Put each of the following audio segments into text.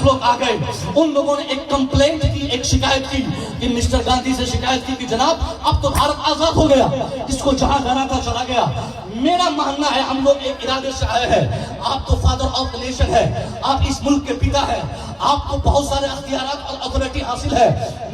लोग आ गए, उन लोगों ने एक कंप्लेंट की, एक शिकायत की कि मिस्टर गांधी से शिकायत की कि जनाब अब तो भारत आजाद हो गया, इसको जहां जाना था चला गया। मेरा मानना है हम लोग एक इरादे से आए हैं, आप तो फादर ऑफ द नेशन है, आप इस मुल्क के पिता है, आपको बहुत सारे अख्तियारात और अथॉरिटी हासिल है।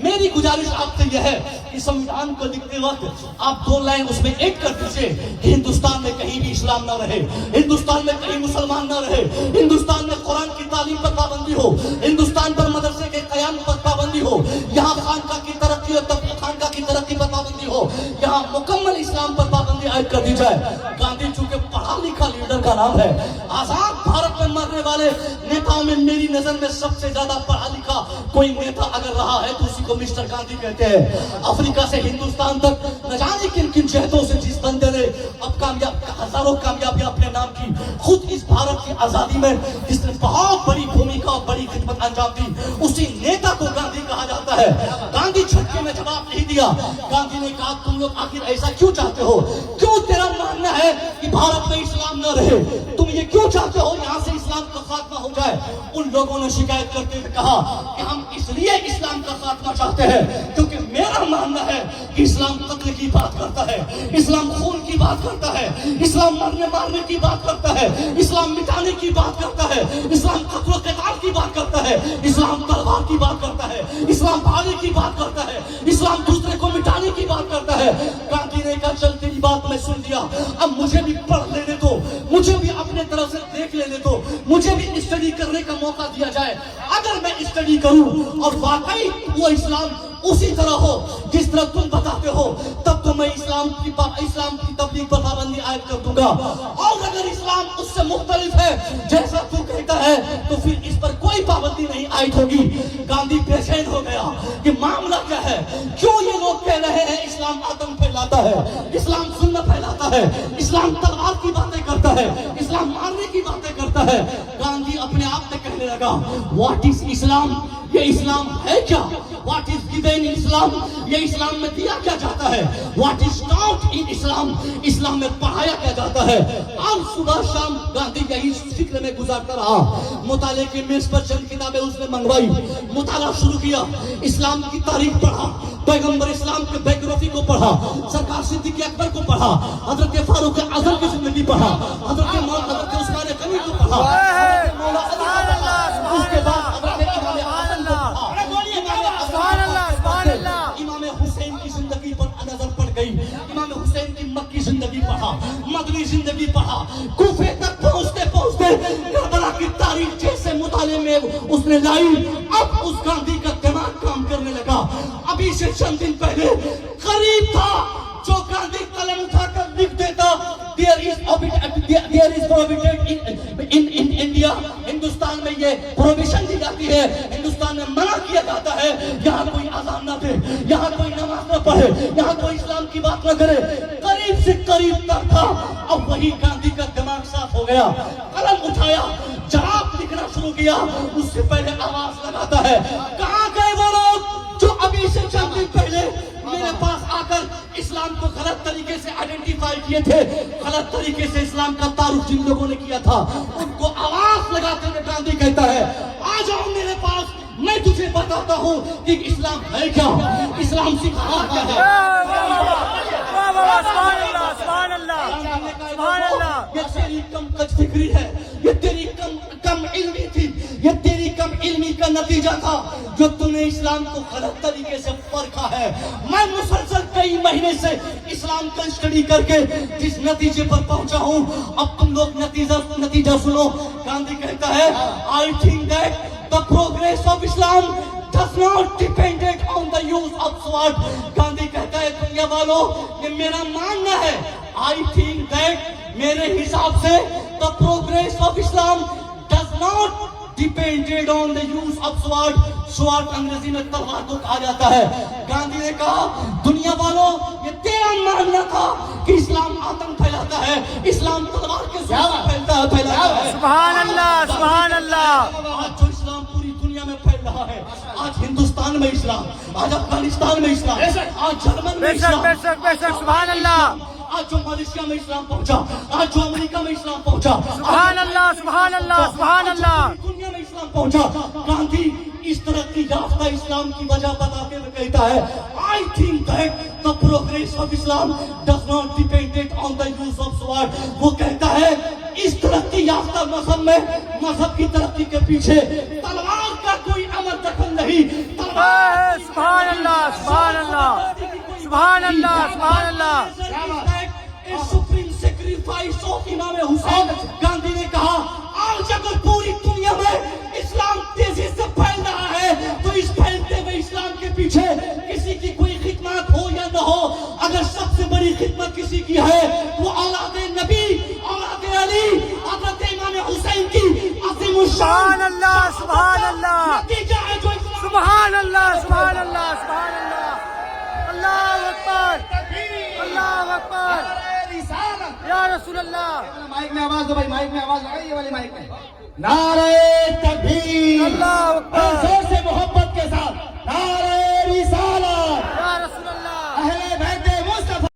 मेरी गुजारिश आपसे यह है कि संविधान को लिखते वक्त आप 2 लाइन उसमें ऐड कर दीजिए, हिंदुस्तान में कहीं भी इस्लाम ना रहे, हिंदुस्तान में कहीं मुसलमान ना रहे, हिंदुस्तान में कुरान की तालीम पर पाबंदी हो, हिंदुस्तान पर मदरसे के कयाम पर पाबंदी हो, यहाँ खानका की तरक्की और खानका की तरक्की पर पाबंदी हो, यहाँ मुकम्मल इस्लाम पर पाबंदी आयद कर दी जाए। गांधी चूंकि पढ़ा लिखा लीडर का नाम है, आजाद भारत में मरने वाले नेताओं में मेरी नजर में सबसे ज्यादा पढ़ा लिखा कोई नेता अगर रहा है तो उसी को मिस्टर गांधी कहते हैं। अफ्रीका से हिंदुस्तान तक न जाने किन किन जहदों से जिस बंदे ने अब हजारों कामयाबी अपने नाम की, खुद इस भारत की आजादी में जिसने बहुत बड़ी भूमिका और बड़ी खिदमत अंजाम दी, उसी नेता को गांधी कहा जाता है। गांधी झटके में जवाब नहीं दिया। गांधी ने कहा तुम लोग आखिर ऐसा क्यों चाहते हो, क्यों तेरा मानना है कि भारत में इस्लाम न रहे, तुम ये क्यों चाहते हो यहाँ से इस्लाम का खात्मा हो जाए। उन लोगों ने शिकायत करते हुए कहा कि हम इसलिए इस्लाम का खात्मा चाहते हैं क्योंकि मेरा मानना है कि इस्लाम कत्ल की बात करता है, इस्लाम खून की बात करता है, इस्लाम मरने मारने की बात करता है, इस्लाम मिटाने की बात करता है, इस्लाम कत्ल क़िताल की बात करता है, इस्लाम तलवार की बात करता है, इस्लाम भाले की बात करता है, इस्लाम दूसरे को मिटाने की बात करता है। गांधी ने कहा चल तेरी बात मैं सुन लिया, अब मुझे भी पढ़ लेने दो, मुझे भी अपने तरफ से देख लेने दो, मुझे भी स्टडी करने का मौका दिया जाए। अगर मैं स्टडी करूं और वाकई वो इस्लाम उसी तरह हो जिस तरह तुम बताते हो, तब तो मैं इस्लाम की तबलीग पर पाबंदी आयद कर दूंगा। और अगर इस्लाम उससे मुख्तलिफ है जैसा तू कहता है तो फिर इस पर कोई पाबंदी नहीं आयद होगी। गांधी बेचैन हो गया कि मामला क्या है, क्यों ये लोग कह रहे हैं इस्लाम आतंक फैलाता है, इस्लाम सुन्नत फैलाता है, इस्लाम तलवार की बातें करता है, इस्लाम मारने की बातें करता है। गांधी अपने आप में कहने लगा व्हाट इज इस्लाम, ये इस्लाम है क्या, व्हाट इज गिवन इन इस्लाम, ये इस्लाम में दिया क्या जाता है, व्हाट इज टॉट इन इस्लाम, इस्लाम में पढ़ाया क्या जाता है। और सुबह शाम गांधी यही फिक्र में गुजारता रहा। मुताले की मेज पर चंद किताबें उसने मंगवाई, मुताला शुरू किया, इस्लाम की तारीख पढ़ा, पैगंबर इस्लाम के बायोग्राफी को पढ़ा, सरकार सिद्दीक अकबर को पढ़ा, हजरत फारूक आजम की जिंदगी पढ़ा, हजरत उस्मान गनी को पढ़ा, उसके बाद इमाम हुसैन की जिंदगी पर नजर पड़ गई, इमाम हुसैन की मक्की जिंदगी पढ़ा, मदनी जिंदगी पढ़ा, कूफे तक पहुंचते पहुंचते करबला की तारीख जैसे मुताले में उसने लाई। अब उस गांधी का दिमाग काम करने लगा। अभी से चंद दिन पहले करीब था जो गांधी कलम उठाकर लिख देता there is prohibited in India, Hindustan में ये प्रोहिबिशन दी जाती है, हिंदुस्तान में मना किया जाता है, यहाँ कोई अज़ान ना दे, यहाँ कोई नमाज ना पढ़े, यहाँ कोई इस्लाम की बात ना करे। करीब से करीब तक था। अब वही गांधी का दिमाग साफ हो गया, कलम उठाया, जवाब लिखना शुरू किया। उससे पहले आवाज लगाता है कहाँ गए वो लोग जो अभी से चंद दिन पहले मेरे पास आकर इस्लाम को गलत तरीके से आइडेंटिफाई किए थे, गलत तरीके से इस्लाम का तारुफ जिन लोगों ने किया था, उनको आवाज लगाते हुए गांधी कहता है आ जाओ मेरे पास, मैं तुझे बताता हूँ कि इस्लाम है क्या, इस्लाम सिखाता क्या है। ये तेरी कम कदफिक्री है, ये तेरी कम इल्मी थी, ये तेरी कम इल्मी का नतीजा था जो तुमने इस्लाम को गलत तरीके से परखा है। मैं मुसलसल कई महीने से इस्लाम का स्टडी करके जिस नतीजे पर पहुंचा हूं, अब तुम लोग नतीजा सुनो। गांधी कहता है I think that the progress of Islam does not depended on the use of sword। Gandhi कहता है दुनिया वालों ये मेरा मानना है, आई थिंक दैट मेरे हिसाब से the progress of Islam does not depended on the use of sword। Sword अंग्रेजी में तलवार को कहा जाता है। गांधी ने कहा दुनिया वालों ये तेरा मानना था कि इस्लाम आतंक फैलाता है, इस्लाम तलवार के फैलाता है। सुभान अल्लाह, सुभान अल्लाह। आज जो इस्लाम पूरी दुनिया में फैल रहा है, आज हिंदुस्तान में इस्लाम, आज अफगानिस्तान में इस्लाम, आज जर्मन में इस्लाम, बेशक सुभान अल्लाह। آج جو ملیشیا میں اسلام پہنچا، آج جو امریکہ میں اسلام پہنچا، سبحان اللہ سبحان اللہ سبحان اللہ. دنیا میں اسلام پہنچا. گاندھی اس ترقی یافتہ اسلام کی وجہ بتاتے ہوئے کہتا ہے I think that the progress of Islam does not depend on the use of sword. وہ کہتا ہے اس ترقی یافتہ مذہب میں مذہب کی ترقی کے پیچھے تلوار کا کوئی عمل دخل نہیں. سبحان اللہ سبحان اللہ سبحان اللہ سبحان اللہ. سپریم سیکریفائس آف امام حسین. گاندھی نے کہا آج اگر پوری دنیا میں اسلام تیزی سے پھیل رہا ہے تو اس پھیلتے ہوئے اسلام کے پیچھے کسی کی کوئی خدمات ہو یا نہ ہو، اگر سب سے بڑی خدمت کسی کی ہے وہ اولاد نبی، اولاد علی، حضرت امام حسین کی عظیم سبحان اللہ سبحان اللہ نتیجہ ہے جو اسلام. سبحان اللہ سبحان اللہ سبحان اللہ. اللہ اکبر اللہ اکبر یا رسول اللہ. مائک میں آواز دو بھائی، مائک میں آواز لگائی، یہ والی مائک میں. نعرہ تکبیر. اللہ اکبر.